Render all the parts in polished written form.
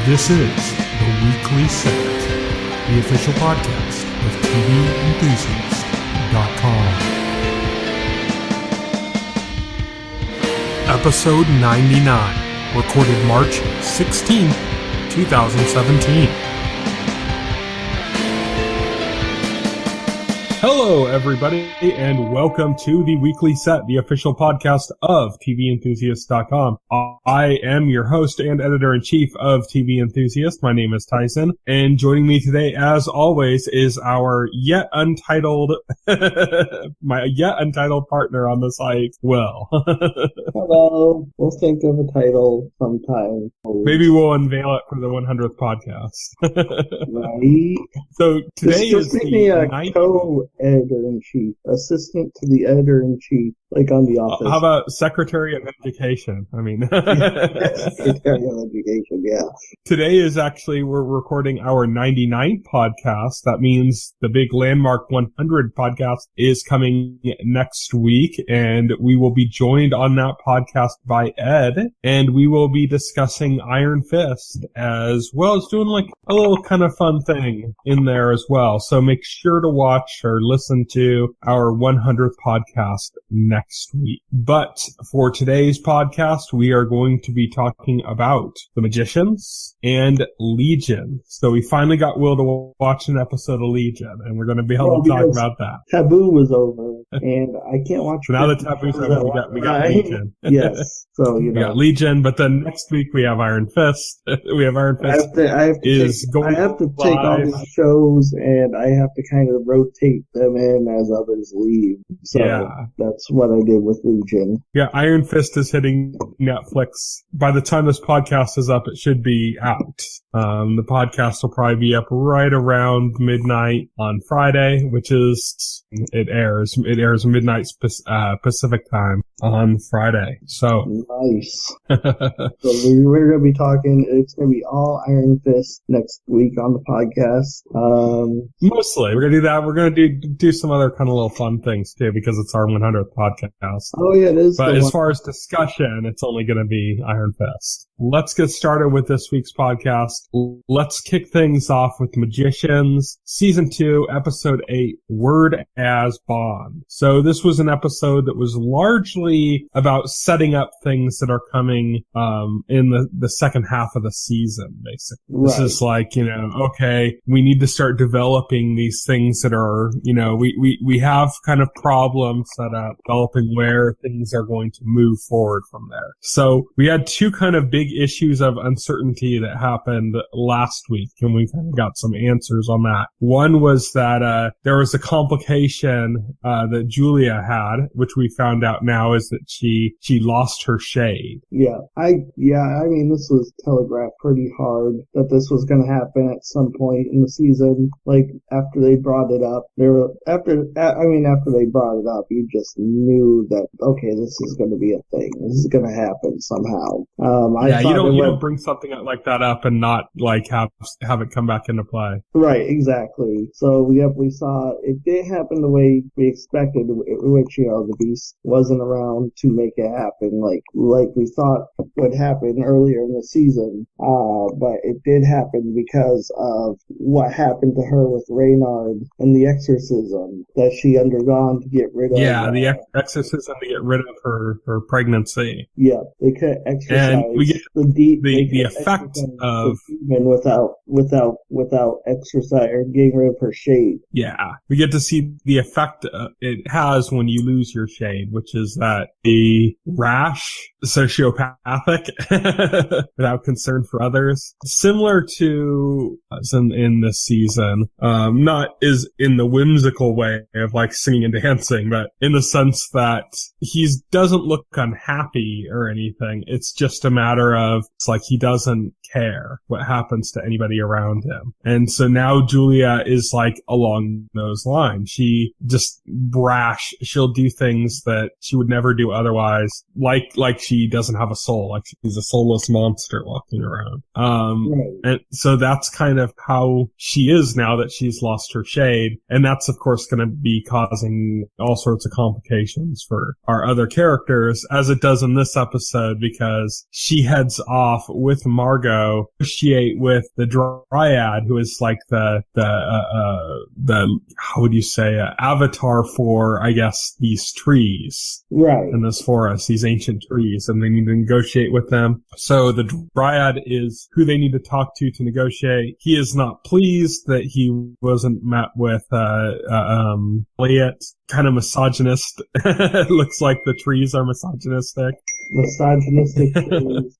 This is the Weekly Set, the official podcast of TVEnthusiast.com. Episode 99, recorded March 16, 2017. Hello, everybody, and welcome to the Weekly Set, the official podcast of TVEnthusiast.com. I am your host and editor-in-chief of TV Enthusiast. My name is Tyson, and joining me today, as always, is our yet untitled partner on the site, Will. Hello. We'll think of a title sometime. Maybe we'll unveil it for the 100th podcast. Right. So today is the co-editor-in-chief, assistant to the editor-in-chief, like on The Office. How about Secretary of Education? I mean, Secretary of Education, yeah. Today is actually, we're recording our 99th podcast. That means the big landmark 100 podcast is coming next week, and we will be joined on that podcast by Ed, and we will be discussing Iron Fist, as well as doing like a little kind of fun thing in there as well. So make sure to watch or listen to our 100th podcast next week. But for today's podcast, we are going to be talking about The Magicians and Legion. So we finally got Will to watch an episode of Legion, and we're going to be able to talk about that. Taboo was over, and I can't watch. So now the Taboo's over, we got Legion. Yes, so we got Legion, but then next week we have Iron Fist. We have Iron Fist. I have to take all these shows, and I have to kind of rotate them in as others leave. So that's what I did with Legion. Yeah, Iron Fist is hitting Netflix. By the time this podcast is up, it should be out. The podcast will probably be up right around midnight on Friday, which is, it airs midnight Pacific time on Friday. So nice. So we're going to be talking, it's going to be all Iron Fist next week on the podcast. Mostly. We're going to do that. We're going to do some other kind of little fun things too, because it's our 100th podcast. Oh yeah, it is. But as far as discussion, it's only going to be Iron Fist. Let's get started with this week's podcast. Let's kick things off with Magicians, Season 2, Episode 8, Word as Bond. So this was an episode that was largely about setting up things that are coming in the second half of the season, basically. Right. This is like, okay, we need to start developing these things that are, we have kind of problems set up, developing where things are going to move forward from there. So we had two kind of big issues of uncertainty that happened last week, and we kind of got some answers on that. One was that there was a complication that Julia had, which we found out now is that she lost her shade. I mean, this was telegraphed pretty hard that this was going to happen at some point in the season. Like after they brought it up, after they brought it up, you just knew that okay, this is going to be a thing. This is going to happen somehow. You don't bring something like that up and not like have it come back into play. Right, exactly. So we saw it did happen the way we expected, which the Beast wasn't around to make it happen like we thought would happen earlier in the season. But it did happen because of what happened to her with Reynard and the exorcism that she undergone to get rid of. Yeah, the exorcism to get rid of her pregnancy. Yeah, they could exercise. And we get the effect of even without exercise or getting rid of her shade. Yeah, we get to see the effect it has when you lose your shade, which is that the rash, sociopathic, without concern for others, similar to us in this season. Not is in the whimsical way of like singing and dancing, but in the sense that he doesn't look unhappy or anything. It's just a matter of it's like he doesn't care what happens to anybody around him. And so now Julia is like along those lines. She just brash. She'll do things that she would never do otherwise, like she she doesn't have a soul, like she's a soulless monster walking around. And so that's kind of how she is now that she's lost her shade. And that's, of course, going to be causing all sorts of complications for our other characters, as it does in this episode, because she heads off with Margo, negotiate with the Dryad, who is like the how would you say, avatar for, I guess, these trees. Right. In this forest, these ancient trees, and they need to negotiate with them. So the Dryad is who they need to talk to negotiate. He is not pleased that he wasn't met with, Elliot. Kind of misogynist. It looks like the trees are misogynistic. Misogynistic trees.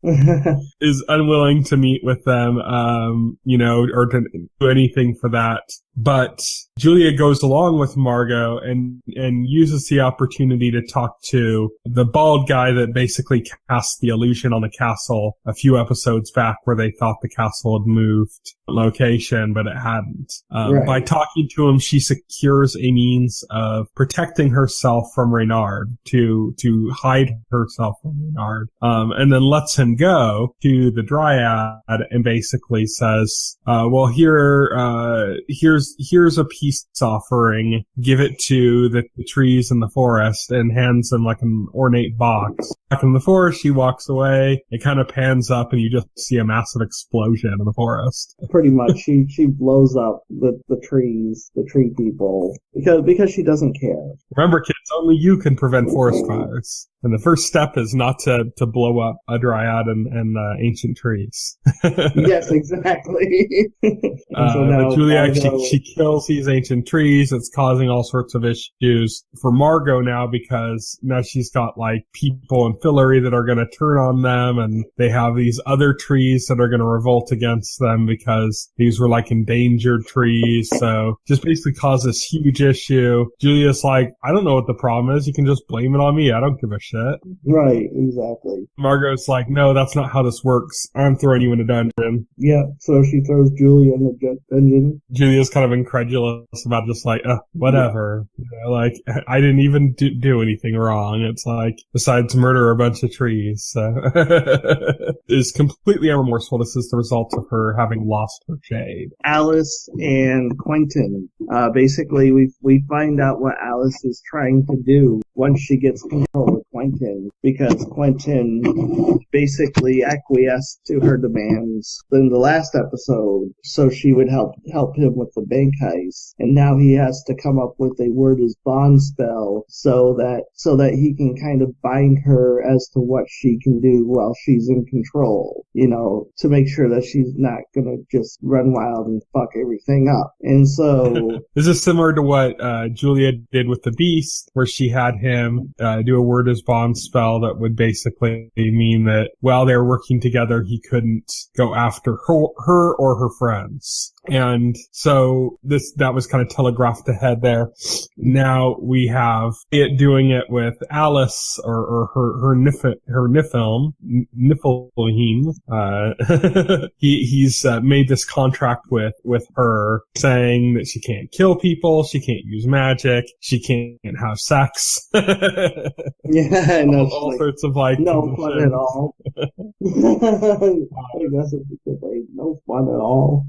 Is unwilling to meet with them, or to do anything for that. But Julia goes along with Margo and uses the opportunity to talk to the bald guy that basically cast the illusion on the castle a few episodes back, where they thought the castle had moved location, but it hadn't. Right. By talking to him, she secures a means of protecting herself from Reynard, to hide herself from Reynard, and then lets him go to the Dryad and basically says, well, here's a peace offering. Give it to the trees in the forest, and hands him like an ornate box. Back in the forest, she walks away. It kind of pans up, and you just see a massive explosion in the forest. Pretty much, she blows up the trees, the tree people, because she doesn't care. Remember, kids, only you can prevent forest fires. And the first step is not to blow up a Dryad and ancient trees. Yes, exactly. But Julia actually, she kills these ancient trees. It's causing all sorts of issues for Margo now, because now she's got like people in Fillory that are going to turn on them, and they have these other trees that are going to revolt against them because these were like endangered trees. So just basically cause this huge issue. Julia's like, I don't know what the problem is. You can just blame it on me. I don't give a shit. Right, exactly. Margo's like, no, that's not how this works. I'm throwing you in a dungeon. Yeah, so she throws Julia in the dungeon. Julia's kind of incredulous about just like, whatever. Yeah. Like, I didn't even do anything wrong. It's like, besides murder a bunch of trees. So is completely unremorseful. This is the result of her having lost her shade. Alice and Quentin. Basically, we find out what Alice is trying to do once she gets control of Quentin, because Quentin basically acquiesced to her demands in the last episode, so she would help him with the bank heist. And now he has to come up with a word as bond spell so that he can kind of bind her as to what she can do while she's in control, to make sure that she's not gonna just run wild and fuck everything up. And so this is similar to what Julia did with the Beast, where she had him do a word as bond spell that would basically mean that while they were working together, he couldn't go after her or her friends. And so that was kind of telegraphed ahead there. Now we have it doing it with Alice or her Niflheim. He's made this contract with her, saying that she can't kill people, she can't use magic, she can't have sex. Yeah, no, all sorts of like no fun at all. I guess it's like no fun at all.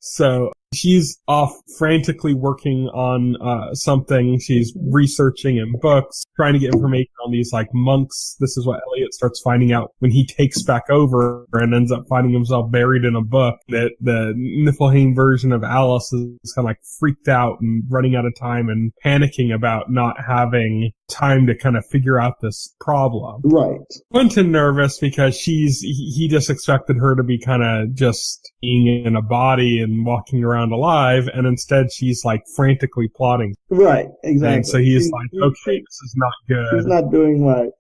So she's off frantically working on something. She's researching in books, trying to get information on these like monks. This is what Elliot starts finding out when he takes back over and ends up finding himself buried in a book. That the Niflheim version of Alice is kind of like freaked out and running out of time and panicking about not having time to kind of figure out this problem. Right. Quentin nervous because he just expected her to be kind of just being in a body and walking around alive, and instead she's like frantically plotting. Right, exactly. And so he's like, okay, this is not good.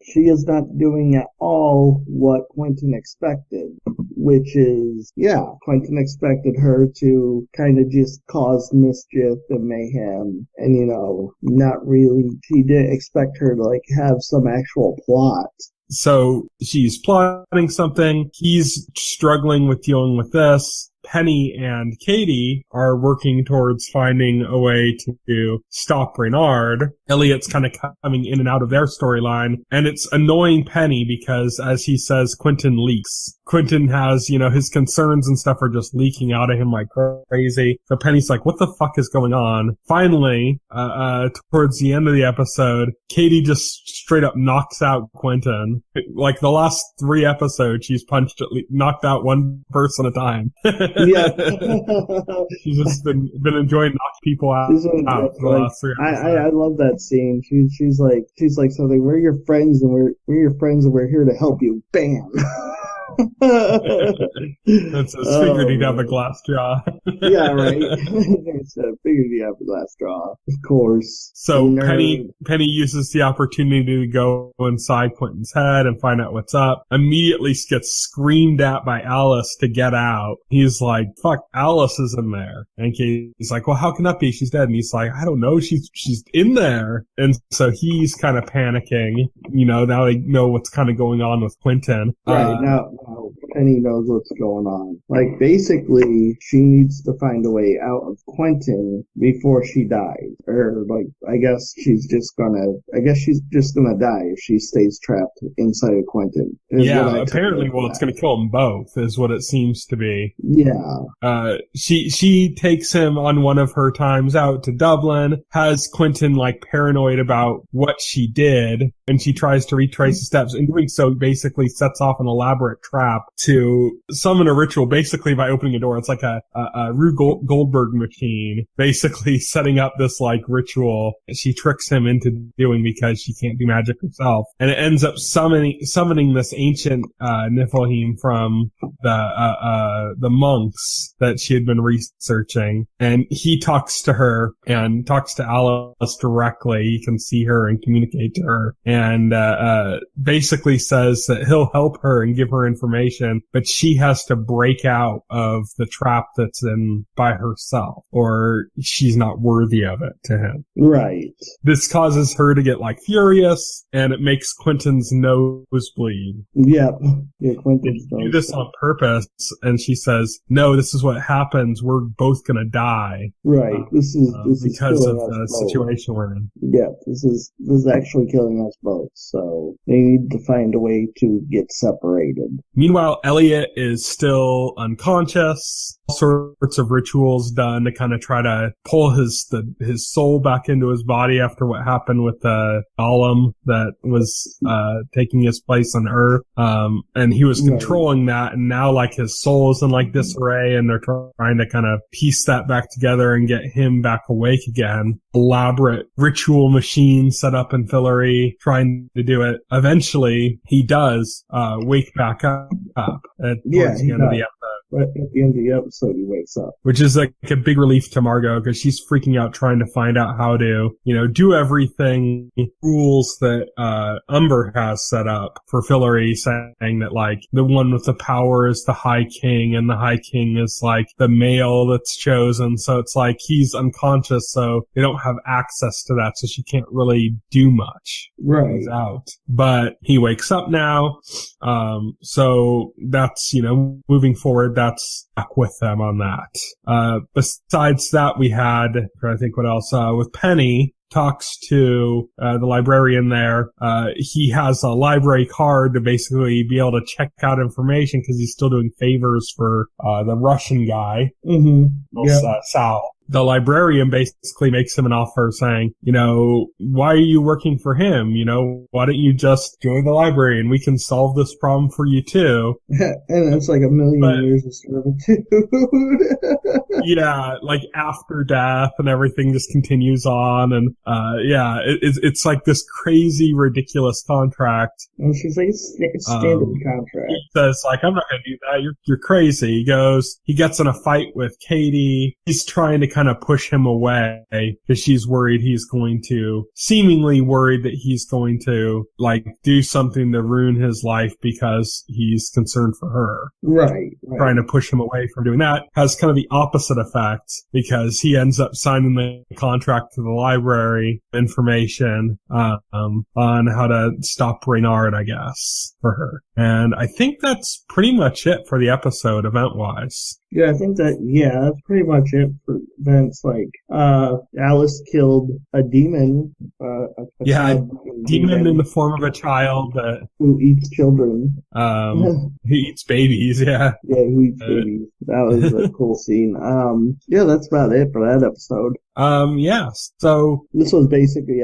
She is not doing at all what Quentin expected, which is, Quentin expected her to kind of just cause mischief and mayhem, and not really, he didn't expect her to like have some actual plot. So she's plotting something. He's struggling with dealing with this. Penny and Katie are working towards finding a way to stop Reynard. Elliot's kind of coming in and out of their storyline, and it's annoying Penny because, as he says, Quentin leaks. Quentin has, his concerns and stuff are just leaking out of him like crazy. So Penny's like, what the fuck is going on? Finally, towards the end of the episode, Katie just straight up knocks out Quentin. Like the last 3 episodes, she's knocked out one person at a time. Yeah. She's just been enjoying knocking people out for the last 3 episodes. I love that scene. She's like something, we're your friends and we're here to help you. Bam. That's figured he'd have a glass jaw. Yeah, right. It's figured he'd have a glass jaw, of course. So Penny uses the opportunity to go inside Quentin's head and find out what's up. Immediately gets screamed at by Alice to get out. He's like, fuck, Alice is in there. And he's like, well, how can that be? She's dead. And he's like, I don't know. She's in there. And so he's kind of panicking. Now they know what's kind of going on with Quentin. Right, now Penny knows what's going on. Like, basically, she needs to find a way out of Quentin before she dies. Or, like, I guess she's just gonna die if she stays trapped inside of Quentin. Yeah, apparently, it's gonna kill them both, is what it seems to be. Yeah. She takes him on one of her times out to Dublin, has Quentin, like, paranoid about what she did, and she tries to retrace the steps. In doing so, basically sets off an elaborate trap to summon a ritual, basically by opening a door. It's like a Rube Goldberg machine, basically setting up this like ritual she tricks him into doing because she can't do magic herself. And it ends up summoning this ancient Niflheim from the monks that she had been researching. And he talks to her and talks to Alice directly. He can see her and communicate to her. And basically says that he'll help her and give her information, but she has to break out of the trap that's in by herself, or she's not worthy of it to him. Right. This causes her to get like furious, and it makes Quentin's nose bleed. Yep. Yeah, Quentin's nose. Do this on purpose, and she says, "No, this is what happens. We're both gonna die." Right. This is because of the situation we're in. Yeah. This is actually killing us both. So they need to find a way to get separated. Meanwhile, Elliot is still unconscious. All sorts of rituals done to kind of try to pull his soul back into his body after what happened with the golem that was taking his place on Earth. And he was controlling that, and now like his soul is in like disarray, and they're trying to kind of piece that back together and get him back awake again. Elaborate ritual machine set up in Fillory, trying to do it. Eventually, he does wake back up towards the end of the episode. But at the end of the episode, he wakes up. Which is like a big relief to Margo, because she's freaking out trying to find out how to, do everything, rules that Umber has set up for Fillory, saying that like the one with the power is the High King, and the High King is like the male that's chosen. So it's like he's unconscious, so they don't have access to that, so she can't really do much. Right. He's out. But he wakes up now. So that's, moving forward, that's back with them on that. Besides that, we had, I think what else, with Penny, talks to the librarian there. He has a library card to basically be able to check out information because he's still doing favors for the Russian guy, Sal. The librarian basically makes him an offer saying, why are you working for him? Why don't you just join the library and we can solve this problem for you too? And it's like 1,000,000 years of servitude. Yeah, like after death and everything just continues on. And, it's like this crazy, ridiculous contract. And she's like, it's standard contract. He says like, I'm not going to do that. You're crazy. He gets in a fight with Katie. He's trying to kind of push him away because she's seemingly worried that he's going to like do something to ruin his life because he's concerned for her. Right. Trying to push him away from doing that has kind of the opposite effect because he ends up signing the contract to the library information on how to stop Reynard, I guess, for her. And I think that's pretty much it for the episode event-wise. Yeah, I think that's pretty much it for events, like Alice killed a demon, a demon in the form of a child that who eats children. He eats babies, yeah. Yeah, who eats babies. That was a cool scene. Yeah, that's about it for that episode. Yeah, so this was basically,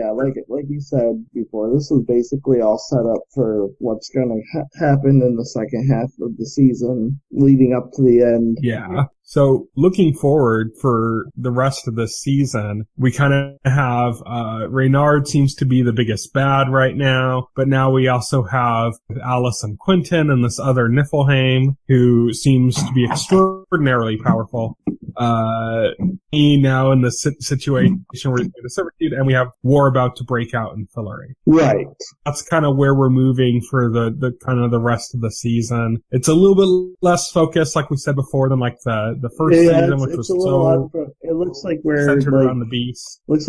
like you said before, this was basically all set up for what's going to happen in the second half of the season, leading up to the end. Yeah. So looking forward for the rest of this season, we kind of have, Reynard seems to be the biggest bad right now, but now we also have Alice and Quentin and this other Niflheim who seems to be extraordinarily powerful. Now in the situation where he's in a servitude, and we have war about to break out in Fillory. Right. That's kind of where we're moving for the kind of the rest of the season. It's a little bit less focused, like we said before, than like the first season, which was so it looks like we're centered around the beast. It looks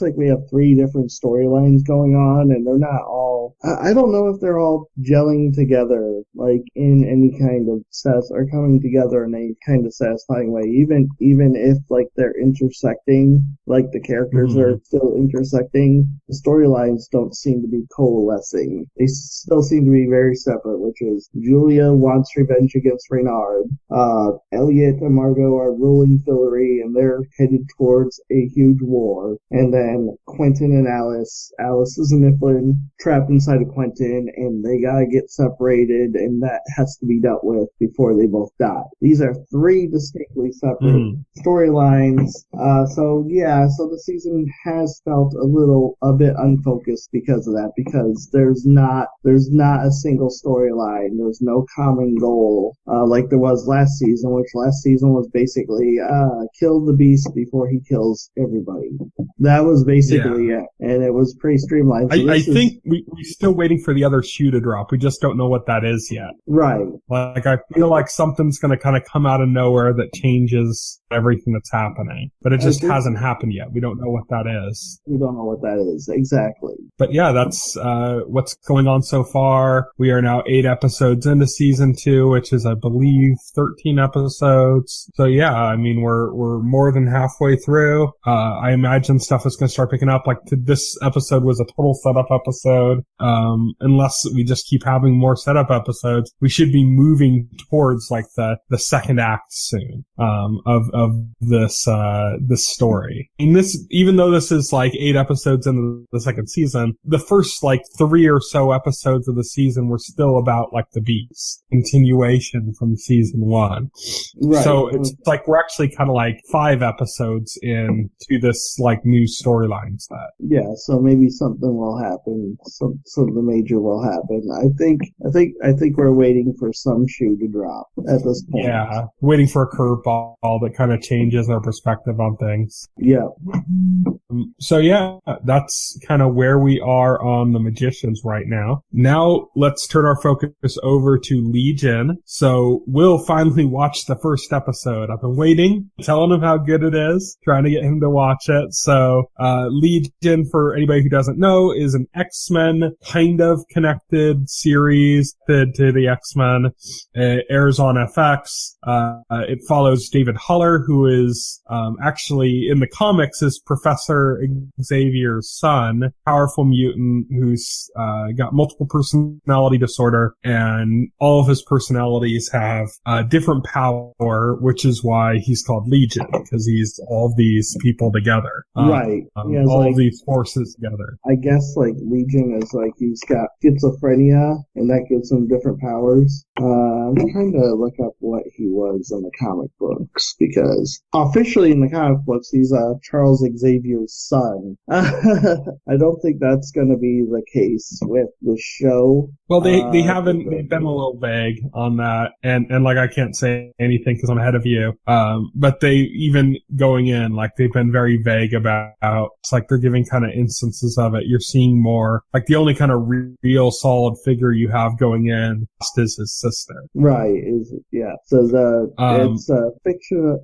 like we have 3 different storylines going on, and they're not all. I don't know if they're all gelling together, like in any kind of sense, or coming together in a kind of satisfying way. Even if like they're intersecting, like the characters are still intersecting, the storylines don't seem to be coalescing. They still seem to be very separate, which is Julia wants revenge against Reynard. Elliot and Margo are ruling Fillory, and they're headed towards a huge war. And then Quentin and Alice is a Niflheim trapped inside of Quentin, and they gotta get separated, and that has to be dealt with before they both die. These are 3 distinctly separate storylines. So the season has felt a bit unfocused because of that, because there's not a single storyline. There's no common goal, like there was last season, which last season was basically, kill the beast before he kills everybody. That was basically it. And it was pretty streamlined. So I think we're still waiting for the other shoe to drop. We just don't know what that is yet. Right. Like, I feel like something's going to kind of come out of nowhere that changes everything that's happening. But it just hasn't happened yet. We don't know what that is. We don't know what that is. Exactly. But yeah, that's what's going on so far. We are now 8 episodes into season 2, which is, I believe, 13 episodes. So yeah, I mean, we're more than halfway through. I imagine stuff is going to start picking up. Like, this episode was a total setup episode. Unless we just keep having more setup episodes, we should be moving towards like the second act soon, of this story. And even though this is like 8 episodes into the second season, the first like 3 or so episodes of the season were still about like the beast, continuation from season 1. Right. So it's like we're actually kind of like 5 episodes into this like new storyline set. Yeah, so maybe something will happen. Something major will happen. I think we're waiting for some shoe to drop at this point. Yeah, waiting for a curveball that kind of changes our perspective on things. Yeah. So yeah, that's kind of where we are on the Magicians right now. Now let's turn our focus over to Legion. So Will finally watched the first episode. I've been waiting, telling him how good it is, trying to get him to watch it. So Legion, for anybody who doesn't know, is an X-Men kind of connected series to the X-Men. It airs on FX. It follows David Haller, who is actually in the comics is Professor Xavier's son, powerful mutant who's got multiple personality disorder, and all of his personalities have different power, which is why he's called Legion, because he's all of these people together. Right. All of these forces together. I guess like Legion is like he's got schizophrenia, and that gives him different powers. I'm trying to look up what he was in the comic books, because officially in the comic books he's Charles Xavier's son. I don't think that's going to be the case with the show. Well, they've been a little vague on that, and like I can't say anything because I'm ahead of you. But they even going in, like they've been very vague about. It's like they're giving kind of instances of it. You're seeing more. Like the only kind of real solid figure you have going in is his sister. Right. So it's a fiction.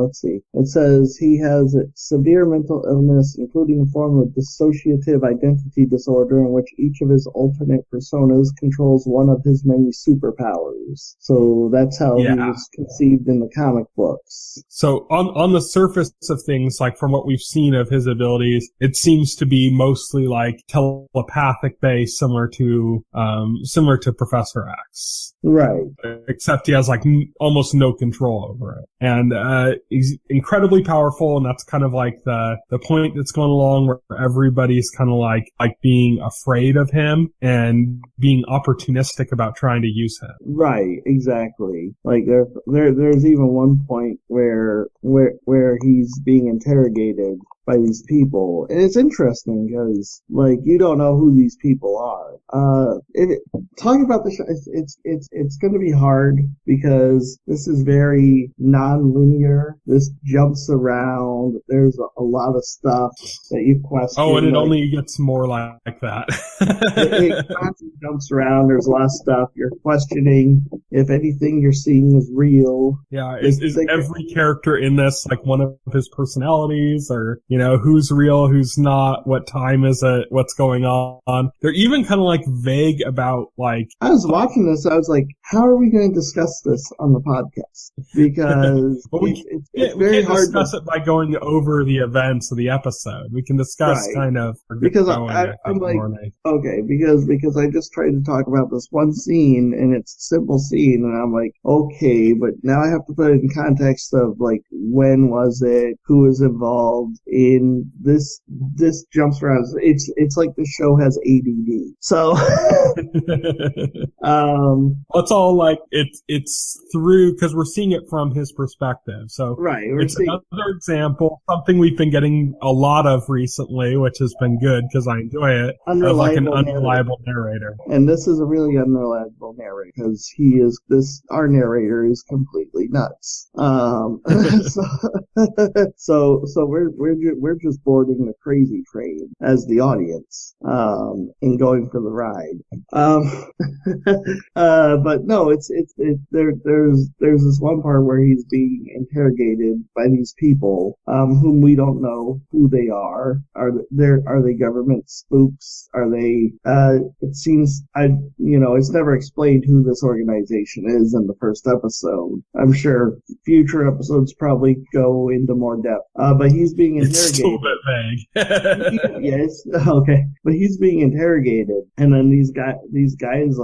Let's see. It says he has severe mental illness illness, including a form of dissociative identity disorder in which each of his alternate personas controls one of his many superpowers. So that's how he was conceived in the comic books. So on the surface of things, like from what we've seen of his abilities, it seems to be mostly like telepathic based, similar to Professor X. Right. Except he has like almost no control over it. And he's incredibly powerful, and that's kind of like the point that's going along, where everybody's kind of like being afraid of him and being opportunistic about trying to use him. Right, exactly. Like there's even one point where he's being interrogated by these people, and it's interesting because like you don't know who these people are. Talking about the show, it's going to be hard because this is very non-linear. This jumps around. There's a lot of stuff that you question. Oh, and it only gets more like that. it constantly jumps around. There's a lot of stuff you're questioning if anything you're seeing is real. Yeah, is every character in this like one of his personalities, or who's real, who's not, what time is it, what's going on? They're even kind of like vague about like. I was watching this, I was like, how are we going to discuss this on the podcast? Because it's very hard to discuss it by going over the events of the episode. We can discuss kind of because I'm like, okay, because I just tried to talk about this one scene, and it's a simple scene, and I'm like, okay, but now I have to put it in context of like, when was it, who was involved in this jumps around. It's like the show has ADD. So it's all like it's through, because we're seeing it from his perspective. So right, it's another example, something we've been getting a lot of recently, which has been good because I enjoy it. Of like an unreliable narrator. And this is a really unreliable narrator because our narrator is completely nuts. So we're just boarding the crazy train as the audience, and going for the ride. But no, there's this one part where he's being interrogated by these people, whom we don't know who they are. Are they government spooks? Are they, it seems, it's never explained who this organization is in the first episode. I'm sure future episodes probably go into more depth. But he's being interrogated. It's still a bit vague. Yes, okay. But he's being interrogated, and then these guys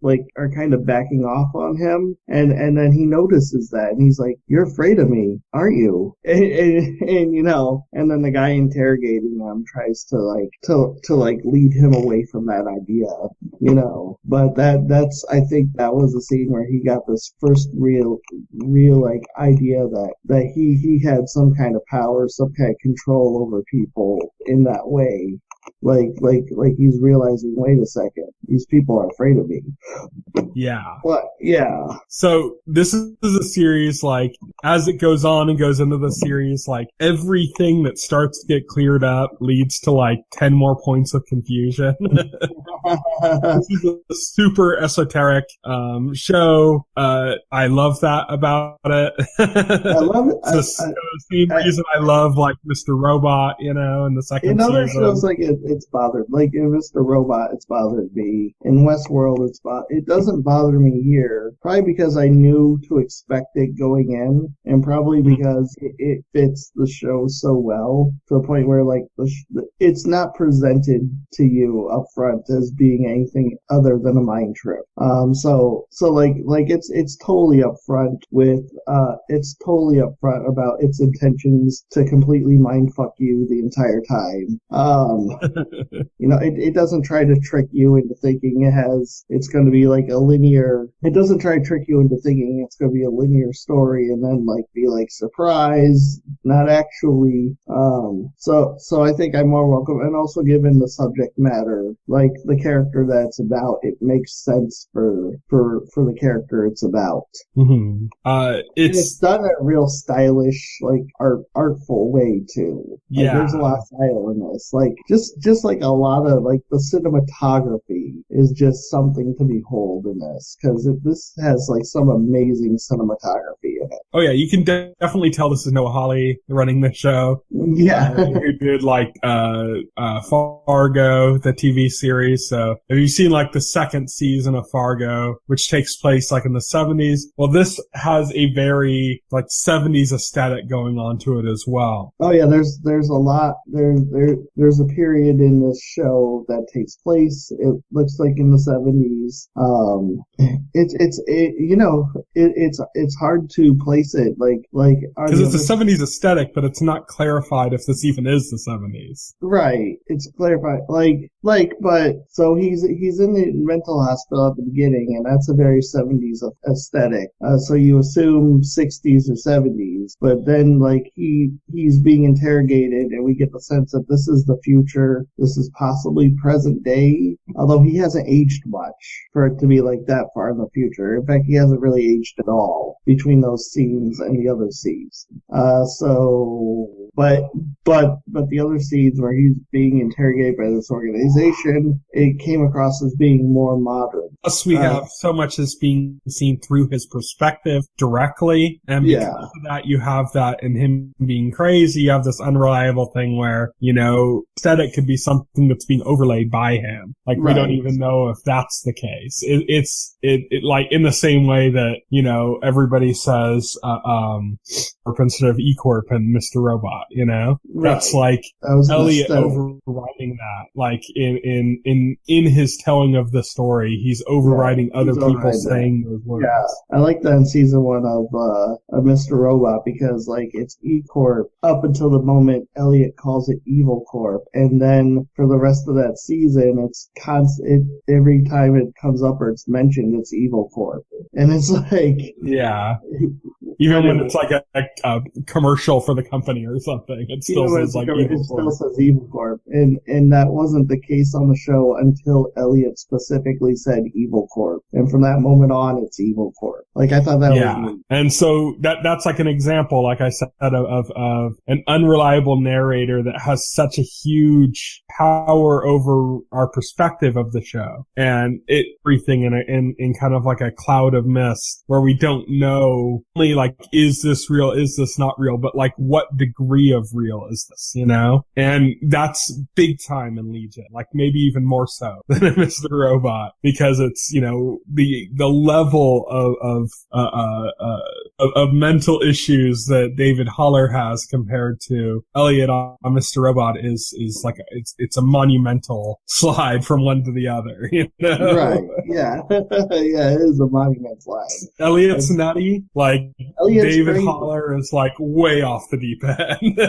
like are kind of backing off on him, and then he notices that, and he's like, "You're afraid of me, aren't you?" And then the guy interrogating him tries to lead him away from that idea, But that's I think that was the scene where he got this first real like idea that he had some kind of power, some kind of control over people in that way. Like he's realizing, wait a second, these people are afraid of me. Yeah. What? Yeah. So this is a series, like, as it goes on and goes into the series, like, everything that starts to get cleared up leads to, like, 10 more points of confusion. This is a super esoteric show. I love that about it. I love it. It's the same reason I love, like, Mr. Robot, in the second season. In other shows, like, it's bothered. Like, in Mr. Robot, it's bothered me. In Westworld, it doesn't bother me here. Probably because I knew to expect it going in, and probably because it fits the show so well, to the point where, like, it's not presented to you up front as being anything other than a mind trip. So it's totally upfront with, it's totally upfront about its intentions to completely mindfuck you the entire time. It doesn't try to trick you into thinking it's going to be like a linear, it doesn't try to trick you into thinking it's going to be a linear story and then like be like, surprise, not actually. So I think I'm more welcome, and also given the subject matter, like the character that's about, it makes sense for the character it's about. Mm-hmm. It's done in a real stylish, like artful way too. Like, Yeah. there's a lot of style in this. Like just like a lot of like the cinematography is just something to behold in this, because this has like some amazing cinematography in it. Oh yeah, you can definitely tell this is Noah Hawley running the show. Yeah. Who did like Fargo, the TV series. So have you seen like the second season of Fargo, which takes place like in the 70s? Well, this has a very like 70s aesthetic going on to it as well. Oh yeah, there's a lot. There's a period in this show that takes place, it looks like, in the 70s. It's hard to place it like because it's a 70s aesthetic, but it's not clarified if this even is the 70s. Right. It's clarified. But so he's in the mental hospital at the beginning, and that's a very 70s aesthetic. So you assume 60s or 70s, but then like he's being interrogated, and we get the sense that this is the future. This is possibly present day, although he hasn't aged much for it to be like that far in the future. In fact, he hasn't really aged at all between those scenes and the other scenes. But the other scenes where he's being interrogated by this organization, it came across as being more modern. Plus, we have so much as being seen through his perspective directly, and because of that, you have that in him being crazy. You have this unreliable thing where, instead it could be something that's being overlaid by him. Like, we don't even know if that's the case. It's like in the same way that, everybody says, instead of E-Corp and Mr. Robot, That's like Elliot overriding that. Like in his telling of the story, he's overriding other people saying those words. Yeah, I like that in season 1 of Mr. Robot, because like it's E-Corp up until the moment Elliot calls it Evil Corp, and then for the rest of that season, it's constant. Every time it comes up or it's mentioned, it's Evil Corp, and it's like even when it's like a commercial for the company or something, it still says like Evil Corp. Still says Evil Corp, and that wasn't the case on the show until Elliot specifically said Evil Corp, and from that moment on, it's Evil Corp. Like, I thought that was neat. And so that's like an example, like I said, of an unreliable narrator that has such a huge power over our perspective of the show, and everything in kind of like a cloud of mist where we don't know only like, is this real, is this not real, but like what degree of real is this, and that's big time in Legion, like maybe even more so than in Mr. Robot, because it's the level of mental issues that David Haller has compared to Elliot on Mr. Robot is like it's a monumental slide from one to the other, Right. Yeah. Yeah, it is a monumental slide. Elliot's nutty, like Elliot's David crazy. Haller is like way off the deep end.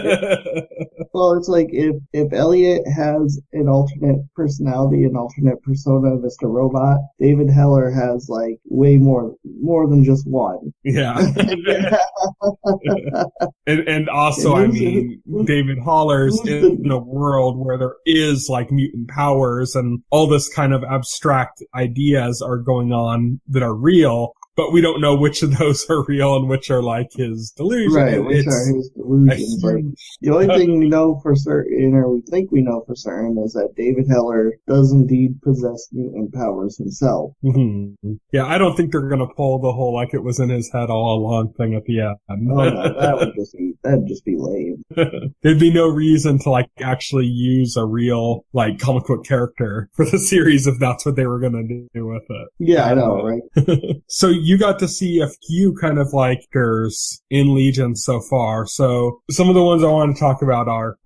Well, it's like if Elliot has an alternate personality, an alternate persona of Mr. Robot, David Haller has like way more than just one. Yeah. and also, I mean, David Haller's in a world where there is like mutant powers and all this kind of abstract ideas are going on that are real, but we don't know which of those are real and which are like his delusions. Right, which are his delusions. But the only thing we know for certain, or we think we know for certain, is that David Haller does indeed possess mutant powers himself. Mm-hmm. Yeah, I don't think they're going to pull the whole like it was in his head all along thing at the end. Oh, no, that'd just be lame. There'd be no reason to like actually use a real like comic book character for the series if that's what they were going to do with it. Yeah, I know, right? So you got to see a few kind of like characters in Legion so far. So some of the ones I want to talk about are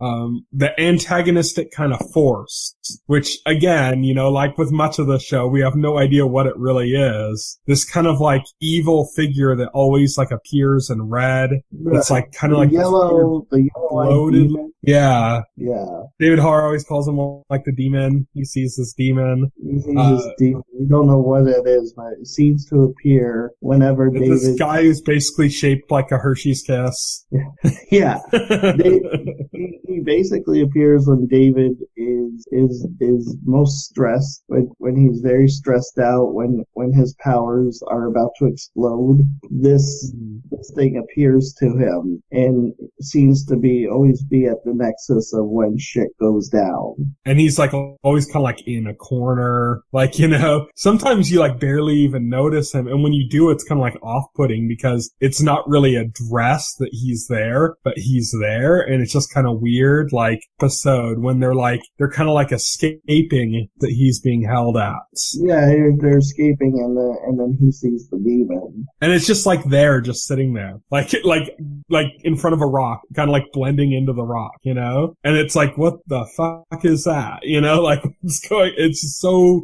the antagonistic kind of force, which again, like with much of the show, we have no idea what it really is. This kind of like evil figure that always like appears in red. It's like kind of like the yellow bloated. Yeah. Yeah. David Haller always calls him like the demon. He sees this demon. He sees this demon. We don't know what it is, but it seems to appear whenever David... This guy who's basically shaped like a Hershey's Kiss. Yeah. He basically appears when David is is most stressed, when he's very stressed out, when his powers are about to explode, this thing appears to him and seems to always be at the nexus of when shit goes down. And he's like always kind of like in a corner, like, sometimes you like barely even notice him. And when you do, it's kind of like off-putting because it's not really addressed that he's there, but he's there. And it's just kind of weird, like episode when they're kind of like escaping that he's being held at. Yeah, they're escaping and then he sees the demon. And it's just like there, just sitting there, like in front of a rock, kind of like blending into the rock, And it's like, what the fuck is that? Like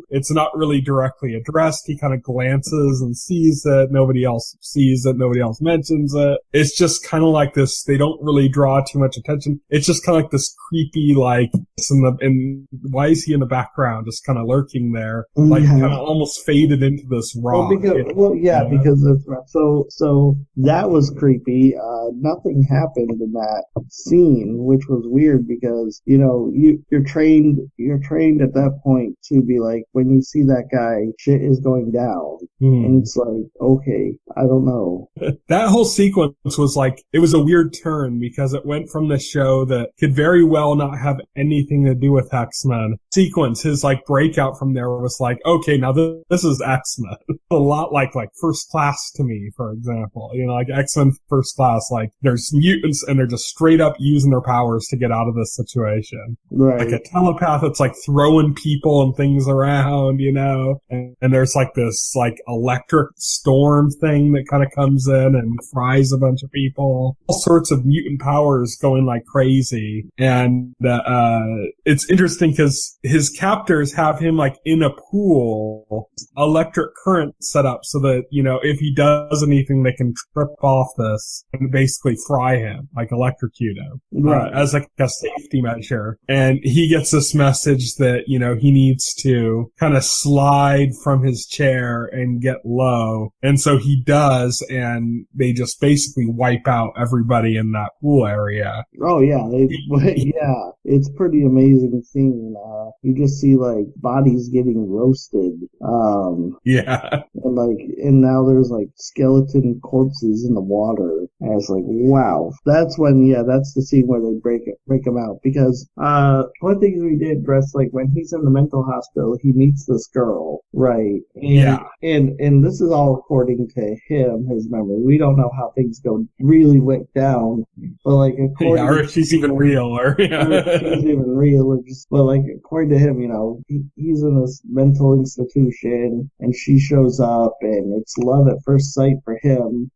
it's not really directly addressed. He kind of glances and sees it. Nobody else sees it. Nobody else mentions it. It's just kind of like this. They don't really draw too much attention. It's just kind of like this creepy, like, and why is he in the background? Just kind of lurking there, like kind of almost faded into this rock. Because so that was creepy. Nothing happened in that scene, which was weird because, you're trained at that point to be like, when you see that guy, shit is going down. And it's like, okay, I don't know. That whole sequence was like, it was a weird turn because it went from the show that could very well not have anything to do with X-Men. Sequence, his like breakout from there was like, okay, now this is X-Men. A lot like First Class to me, for example. Like X-Men First Class, like there's mutants and they're just straight up using their powers to get out of this situation. Right. Like a telepath that's like throwing people and things around, and there's like this like electric storm thing that kind of comes in and fries a bunch of people. All sorts of mutant powers going like crazy. And it's interesting because his captors have him like in a pool, electric current set up so that, if he does anything, they can trip off this and basically fry him, like electrocute him, as like a safety measure. And he gets this message that, he needs to kind of slide from his chair and get low. And so he does, and they just basically wipe out everybody in that pool area. Oh yeah, yeah, it's pretty amazing scene. You just see like bodies getting roasted. And now there's like skeleton corpses in the water. And it's like, wow. That's the scene where they break him out. Because one thing we did address, like when he's in the mental hospital, he meets this girl, right? And this is all according to him, his memory. We don't know how things really went down, but like according, or if she's even real, or if she's even real, or just, but like according to him, he's in this mental institution, and she shows up, and it's love at first sight for him.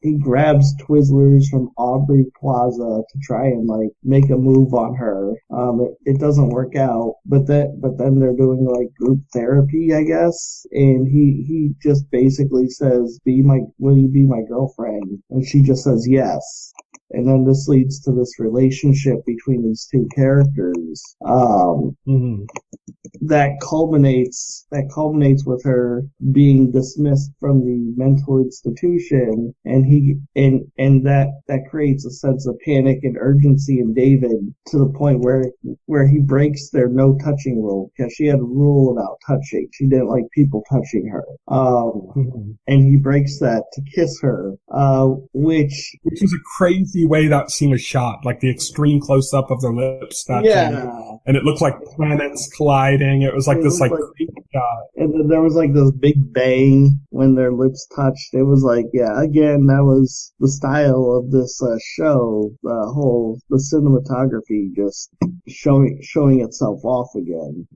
He grabs Twizzlers from Aubrey Plaza to try and like make a move on her. It doesn't work out, but then they're doing like group therapy, I guess, and he just basically says, will you be my girlfriend? And she just says yes. And then this leads to this relationship between these two characters. That culminates with her being dismissed from the mental institution, and that creates a sense of panic and urgency in David to the point where he breaks their no touching rule, because she had a rule about touching. She didn't like people touching her. And he breaks that to kiss her, which is a crazy way that scene was shot, like the extreme close up of their lips touching. And it looked like planets colliding. It was like this like creepy shot. And then there was like this big bang when their lips touched. It was like, again, that was the style of this show. The cinematography just showing itself off again.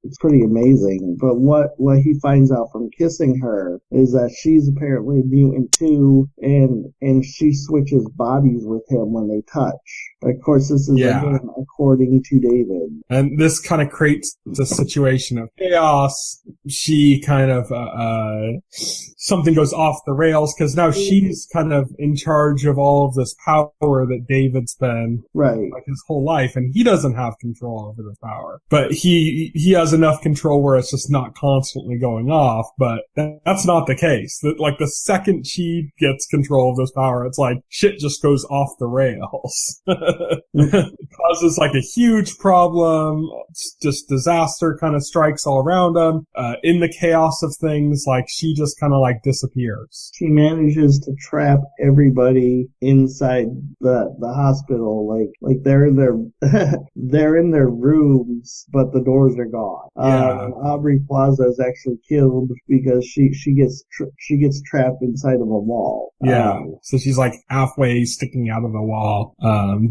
It's pretty amazing. But what he finds out from kissing her is that she's apparently a mutant too, and she switches bodies with him when they touch. Of course, this is again according to David. And this kind of creates a situation of chaos. She kind of, something goes off the rails because now she's kind of in charge of all of this power that David's been like his whole life, and he doesn't have control over the power. But he has enough control where it's just not constantly going off, but that's not the case. Like the second she gets control of this power, it's like shit just goes off the rails. It causes like a huge problem. It's just disaster kind of strikes all around them. In the chaos of things, like she just kind of like disappears. She manages to trap everybody inside the hospital. Like they're in their they're in their rooms, but the doors are gone. Yeah. Aubrey Plaza is actually killed because she gets trapped inside of a wall. Yeah. So she's like halfway sticking out of the wall,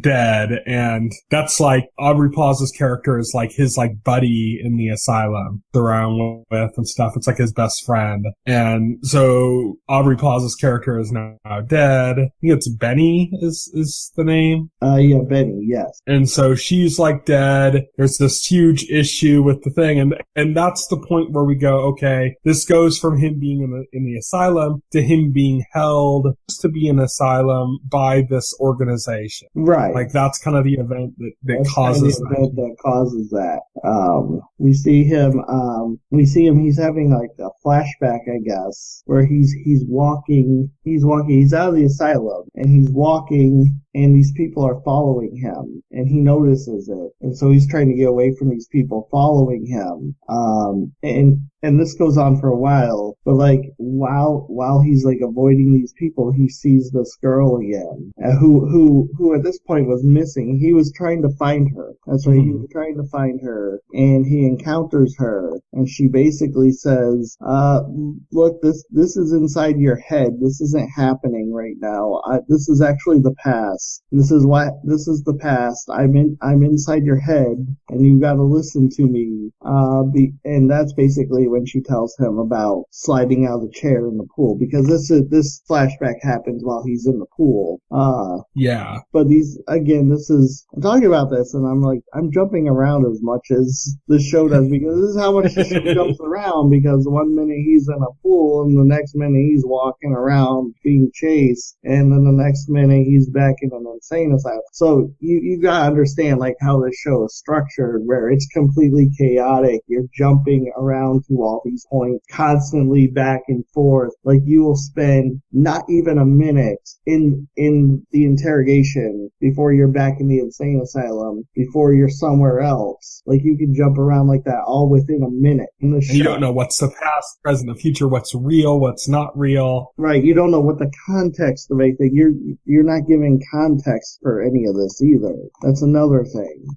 dead. And that's like Aubrey Plaza's character is like his like buddy in the asylum around with and stuff. It's like his best friend. And so Aubrey Plaza's character is now dead. I think it's Benny is the name. Yeah, Benny, yes. And so she's like dead. There's this huge issue with the thing. And that's the point where we go, okay, this goes from him being in the asylum to him being held to be in asylum by this organization. Right. Like that's kind of the event that causes kind of the event that causes that. We see him, he's having like a flashback, I guess, where he's out of the asylum and he's walking and these people are following him and he notices it. And so he's trying to get away from these people following him. And this goes on for a while, but like while he's like avoiding these people, he sees this girl again, who at this point was missing. He was trying to find her. That's right. He was trying to find her, and he encounters her, and she basically says, "Look, this is inside your head. This isn't happening right now. This is actually the past. This is the past. I'm inside your head, and you got to listen to me." And that's basically when she tells him about sliding out of the chair in the pool, because this flashback happens while he's in the pool. Yeah. But I'm talking about this and I'm jumping around as much as this show does, because this is how much the show jumps around, because one minute he's in a pool and the next minute he's walking around being chased, and then the next minute he's back in an insane asylum. So you gotta understand like how this show is structured, where it's completely chaotic. You're jumping around to all these points constantly back and forth. Like you will spend not even a minute in the interrogation before you're back in the insane asylum, before you're somewhere else. Like you can jump around like that all within a minute in the show. You don't know what's the past, present, the future, what's real, what's not real. Right. You don't know what the context of anything. You're not giving context for any of this either. That's another thing.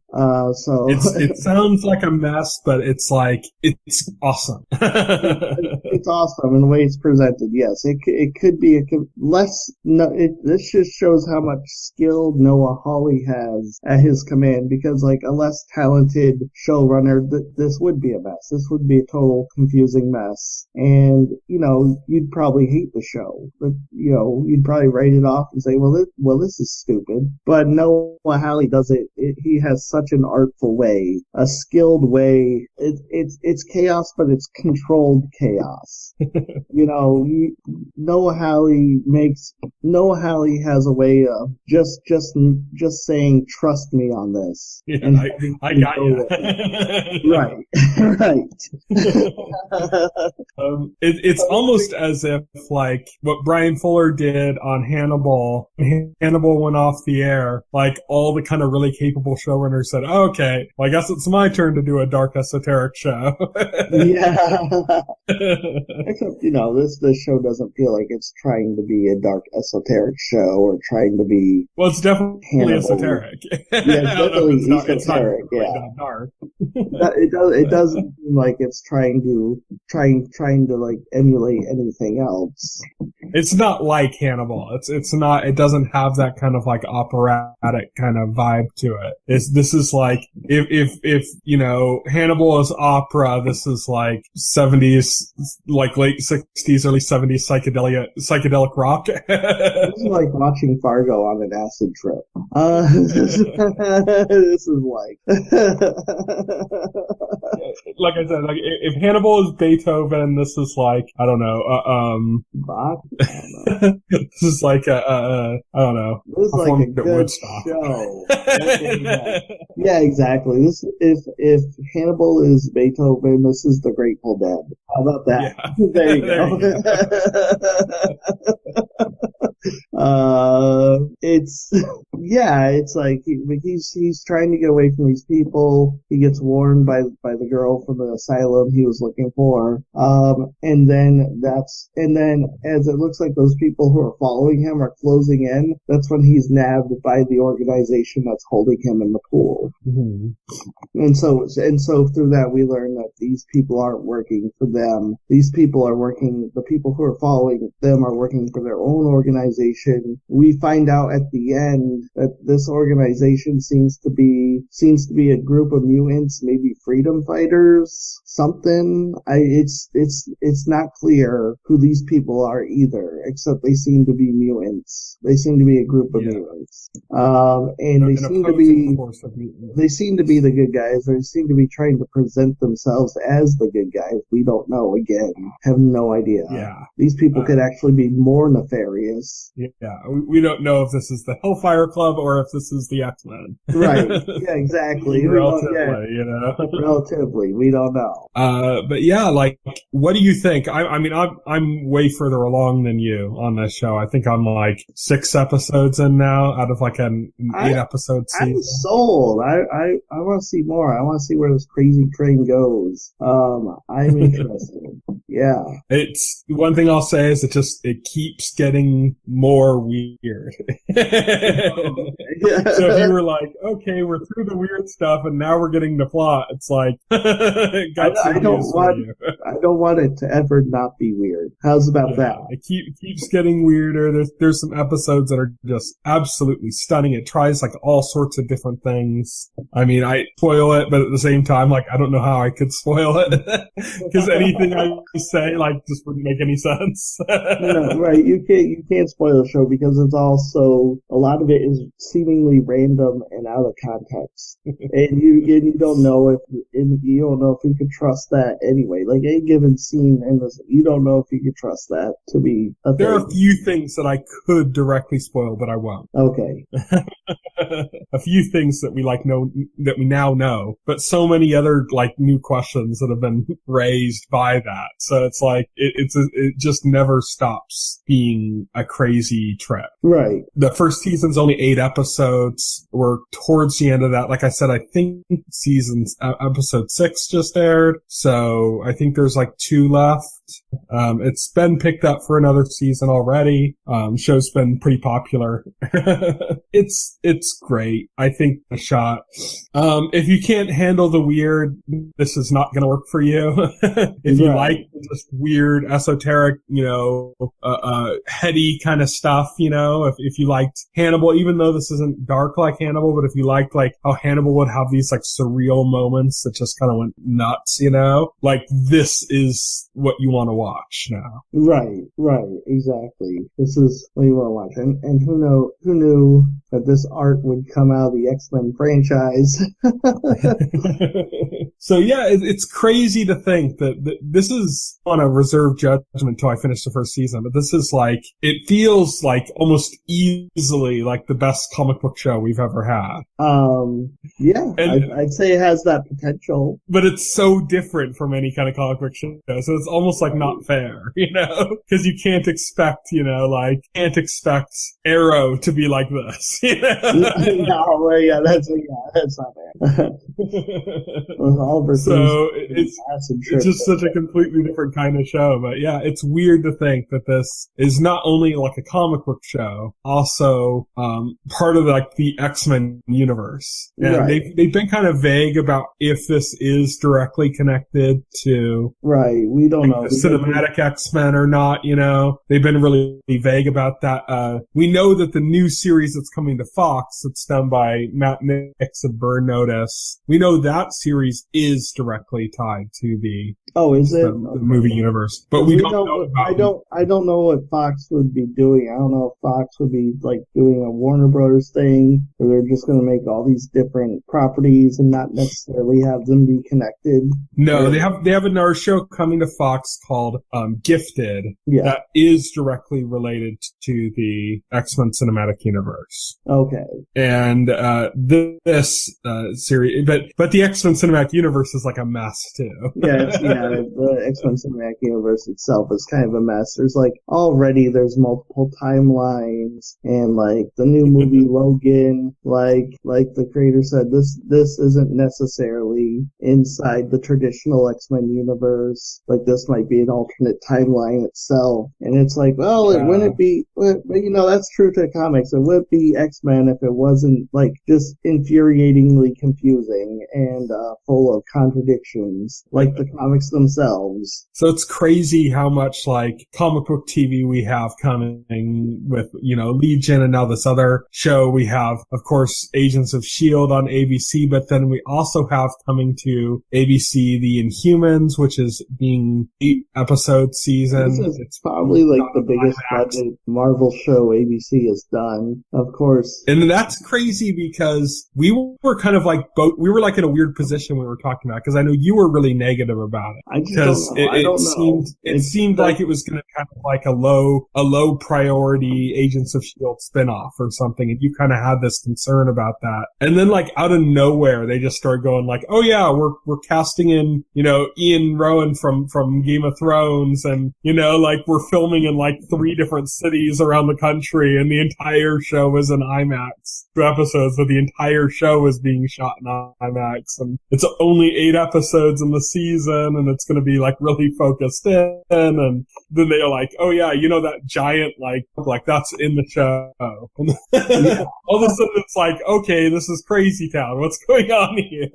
So it sounds like a mess, but it's like it's awesome. It's awesome in the way it's presented. Yes, it could be this just shows how much skill Noah Hawley has at his command, because like a less talented showrunner, this would be a mess. This would be a total confusing mess, and you'd probably hate the show, but you'd probably write it off and say, well, this is stupid. But Noah Hawley does it. He has such an artful way, a skilled way. It's chaos, but it's controlled chaos. Noah Hawley has a way of just saying, trust me on this. Yeah, and I got you. Right. It's almost as if like what Brian Fuller did on Hannibal. Hannibal went off the air, like all the kind of really capable showrunners said, oh, okay, well, I guess it's my turn to do a dark esoteric show. Yeah. Except, this show doesn't feel like it's trying to be a dark esoteric show or trying to be. Well, it's definitely Hannibal. Esoteric. Yeah, it's definitely esoteric. Yeah. Dark. It doesn't seem like it's trying to like emulate anything else. It's not like Hannibal. It's not. It doesn't have that kind of like operatic kind of vibe to it. This is like if Hannibal is opera, this is like 70s, like late 60s, early 70s psychedelic rock. This is like watching Fargo on an acid trip. This is like. Like I said, like if Hannibal is Beethoven, this is like I don't know. Bach? This is like I don't know. This is like a good show. Yeah, exactly. This if Hannibal is Beethoven, this is the Grateful Dead. How about that? Yeah. There you go. It's Yeah, it's like he's trying to get away from these people. He gets warned by the girl from the asylum he was looking for. And then as it looks like those people who are following him are closing in, that's when he's nabbed by the organization that's holding him in the pool. Mm-hmm. And so through that we learn that these people aren't working for them. These people are working, the people who are following them are working for their own organization. We find out at the end that this organization seems to be a group of mutants, maybe freedom fighters, something. It's not clear who these people are either, except they seem to be mutants. They seem to be a group of mutants. And they seem to be the good guys. They seem to be trying to present themselves as the good guys. We don't know. Again, have no idea. Yeah. These people could actually be more nefarious. Yeah. We don't know if this is the Hellfire Club or if this is the X-Men. Right. Yeah, exactly. Relatively. We don't know. But yeah, like, what do you think? I mean, I'm way further along than you on this show. I think I'm like 6 episodes in now out of like an 8-episode season. I'm sold. I want to see more. I want to see where this crazy train goes. I'm interested. Yeah. It's one thing I'll say is it keeps getting more weird. So if you were like, okay, we're through the weird stuff and now we're getting the plot, it's like, I don't want it to ever not be weird. How's about that? It keeps getting weirder. There's some episodes that are just absolutely stunning. It tries like all sorts of different things. I mean, I spoil it, but at the same time, like, I don't know how I could spoil it because anything I say, like, just wouldn't make any sense. No, right. You can't spoil the show because it's also, a lot of it is seemingly random and out of context. And you don't know if you could trust that anyway. Like, any given scene in this, you don't know if you could trust that to be a thing. There are a few things that I could directly spoil, but I won't. Okay. A few things that we now know, but so many other like new questions that have been raised by that. So it's like it just never stops being a crazy trip. Right. The first season's only 8 episodes. We're towards the end of that. Like I said, I think episode 6 just aired, so I think there's like 2 left. It's been picked up for another season already. Show's been pretty popular. It's great. I think a shot. If you can't handle the weird, this is not gonna work for you. If you like just weird, esoteric, heady kind of stuff, if you liked Hannibal, even though this isn't dark like Hannibal, but if you liked like how Hannibal would have these like surreal moments that just kind of went nuts, like this is what you want to watch now. Right, exactly. This is what you want to watch. And who knew that this art would come out of the X-Men franchise? So yeah, it's crazy to think that this is on a reserve judgment until I finish the first season, but this is like, it feels like almost easily like the best comic book show we've ever had. Yeah, I'd say it has that potential. But it's so different from any kind of comic book show, so it's almost like not fair, because you can't expect, Arrow to be like this, No, yeah, that's not fair. So it's just such a completely different kind of show. But yeah, it's weird to think that this is not only like a comic book show, also part of like the X-Men universe. And they've been kind of vague about if this is directly connected to we don't know the cinematic X-Men or not. They've been really vague about that. We know that the new series that's coming to Fox, that's done by Matt Nix of Burn Notice, we know that series is directly tied to the movie universe, but we don't know about I don't know what Fox would be doing. I don't know if Fox would be like doing a Warner Brothers thing, or they're just going to make all these different properties and not necessarily have them be connected. No, they have another show coming to Fox called Gifted that is is directly related to the X-Men cinematic universe. Okay. And this series, but the X-Men cinematic universe is like a mess too. The X-Men cinematic universe itself is kind of a mess. There's there's multiple timelines, and like the new movie Logan, like the creator said, this isn't necessarily inside the traditional X-Men universe. Like this might be an alternate timeline itself, and it's like, well, it wouldn't be, but that's true to comics. It would be X-Men if it wasn't like just infuriatingly confusing and full of contradictions, like the comics themselves. So it's crazy how much like comic book TV we have coming with, Legion, and now this other show we have, of course, Agents of S.H.I.E.L.D. on ABC, but then we also have coming to ABC The Inhumans, which is being 8-episode season. It's probably like the biggest budget Marvel show ABC has done, of course. And that's crazy because we were kind of like both, we were like in a weird position when we were talking about it, because I know you were really negative about it. Because it seemed like it was going to kind of like a low priority Agents of S.H.I.E.L.D. spinoff or something, and you kind of had this concern about that. And then like out of nowhere, they just started going like, oh yeah, we're casting in, Ian Rowan from Game of Thrones, and like we're filming in like 3 different cities around the country, and the entire show was in IMAX. 2 episodes, but the entire show is being shot in IMAX, and it's only 8 episodes in the season, and it's going to be like really focused in, and then they're like, oh yeah, that giant like that's in the show. Yeah. All of a sudden it's like, okay, this is Crazy Town. What's going on here?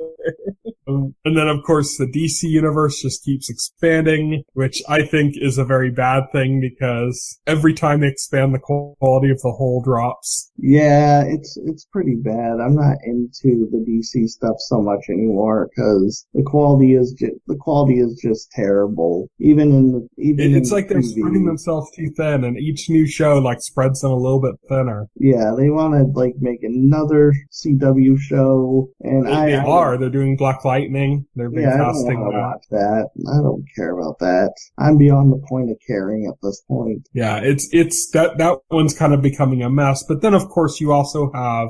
And then, of course, the DC universe just keeps expanding, which I think is a very bad thing because every time they expand, the quality of the whole drops. Yeah, it's pretty bad. I'm not into the DC stuff so much anymore because the quality is just terrible. It's like they're spreading themselves too thin, and each new show like spreads them a little bit thinner. Yeah, they want to like make another CW show, and they're doing Black Lightning. They're big casting. I don't want to watch that. I don't care about that. I'm beyond the point of caring at this point. Yeah, it's that one's kind of becoming a mess. But then, of course, you also have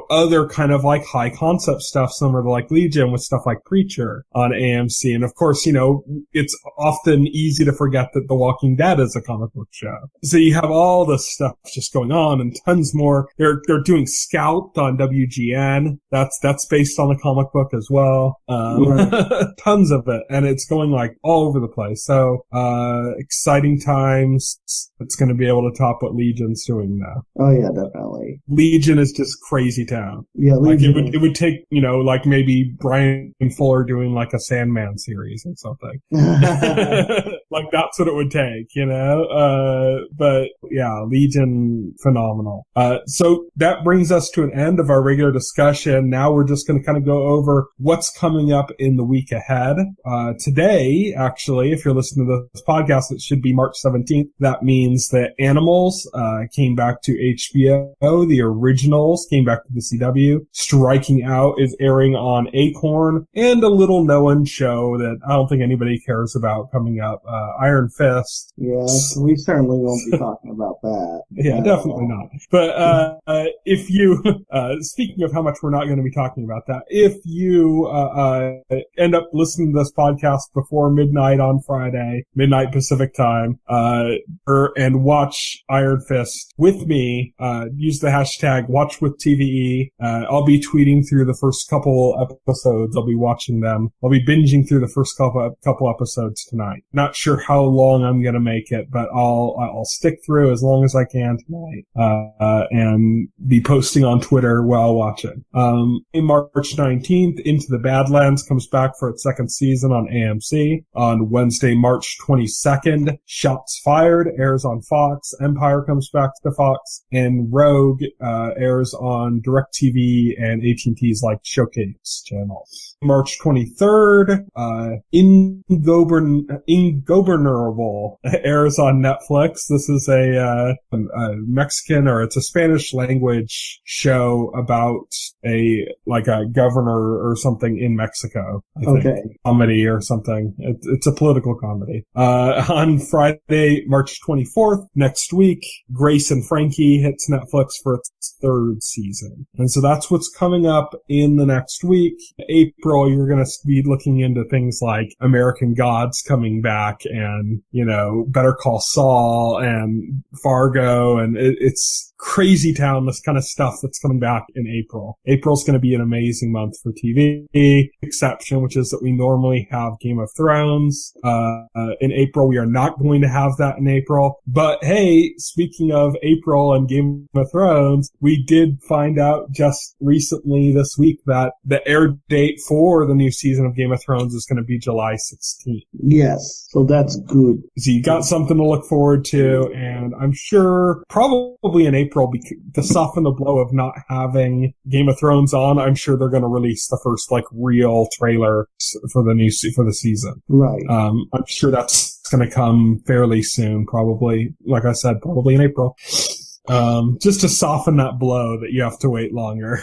other kind of like high concept stuff, similar to like Legion, with stuff like Preacher on AMC, and of course, it's often easy to forget that The Walking Dead is a comic book show. So you have all this stuff just going on, and tons more. They're doing Scalped on WGN. That's based on a comic book as well. Tons of it, and it's going like all over the place. So exciting times. It's going to be able to top what Legion's doing now. Oh yeah, definitely. Legion is just Crazy Town. Yeah, Legion. Like it would take like maybe Brian Fuller doing like a Sandman series or something. Like that's what it would take, but yeah, Legion, phenomenal. So that brings us to an end of our regular discussion. Now we're just going to kind of go over what's coming up in the week ahead. Today, actually, if you're listening to this podcast, it should be March 17th. That means that Animals came back to HBO. The originals came back to the CW. Striking Out is airing on Acorn, and a little known show that I don't think anybody cares about coming up, Iron Fist. Yeah, we certainly won't be talking about that. Yeah, definitely not. But if you, speaking of how much we're not going to be talking about that, if you end up listening to this podcast before midnight on Friday, midnight Pacific time, and watch Iron Fist with me, use the hashtag #WatchWithTVE. I'll be tweeting through the first couple episodes. I'll be watching them. I'll be binging through the first couple episodes tonight. Not sure how long I'm going to make it, but I'll stick through as long as I can tonight, and be posting on Twitter while watching. In March 19th, Into the Badlands comes back for its 2nd season on AMC. On Wednesday, March 22nd, Shots Fired airs on Fox. Empire comes back to Fox, and Rogue airs on DirecTV and AT&T's like Showcase channel. March 23rd, Ingobernable airs on Netflix. This is a Mexican, or it's a Spanish language show about a governor or something in Mexico, I think. Okay. Comedy or something. It's a political comedy. On Friday, March 24th, next week, Grace and Frankie hits Netflix for its third season. And so that's what's coming up in the next week. April, you're going to be looking into things like American Gods coming back and, Better Call Saul and Fargo, and it's crazy town, this kind of stuff that's coming back in April. April's going to be an amazing month for TV, exception, which is that we normally have Game of Thrones. In April, we are not going to have that in April. But hey, speaking of April and Game of Thrones, we did find out just recently this week that the air date for the new season of Game of Thrones is going to be July 16th. Yes, so that's good. So you got something to look forward to, and I'm sure probably in April, to soften the blow of not having Game of Thrones on, I'm sure they're going to release the first real trailer for the season. Right. I'm sure that's going to come fairly soon, probably. Like I said, probably in April. Just to soften that blow that you have to wait longer.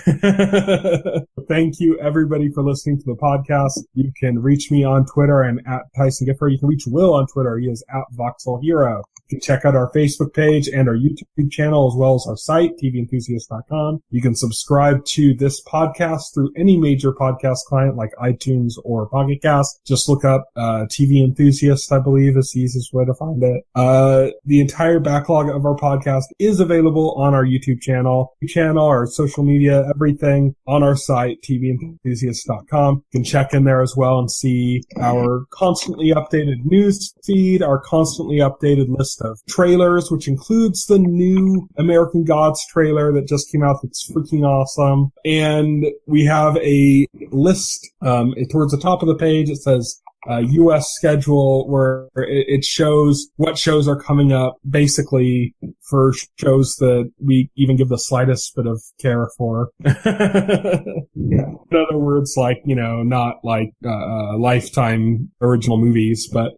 Thank you everybody for listening to the podcast. You can reach me on Twitter and at Tyson Gifford. You can reach Will on Twitter. He is at Voxel Hero. You can check out our Facebook page and our YouTube channel as well as our site, tventhusiast.com. You can subscribe to this podcast through any major podcast client like iTunes or Pocket Cast. Just look up TV Enthusiast, I believe, is the easiest way to find it. The entire backlog of our podcast is available on our YouTube channel, our social media, everything on our site, tventhusiast.com. You can check in there as well and see our constantly updated news feed, our constantly updated list of trailers, which includes the new American Gods trailer that just came out that's freaking awesome. And we have a list towards the top of the page. It says U.S. schedule, where it shows what shows are coming up, basically for shows that we even give the slightest bit of care for. Yeah. In other words, not Lifetime original movies, but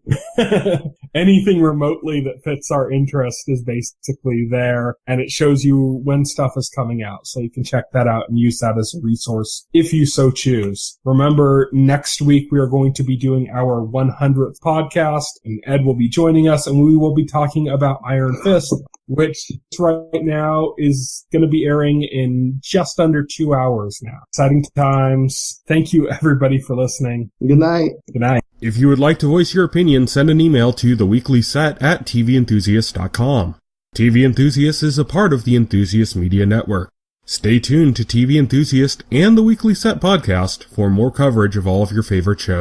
anything remotely that fits our interest is basically there, and it shows you when stuff is coming out, so you can check that out and use that as a resource if you so choose. Remember, next week we are going to be doing our 100th podcast, and Ed will be joining us, and we will be talking about Iron Fist, which right now is going to be airing in just under 2 hours now. Exciting times. Thank you, everybody, for listening. Good night. Good night. If you would like to voice your opinion, send an email to theweeklyset@tventhusiast.com. TV Enthusiast is a part of the Enthusiast Media Network. Stay tuned to TV Enthusiast and the Weekly Set podcast for more coverage of all of your favorite shows.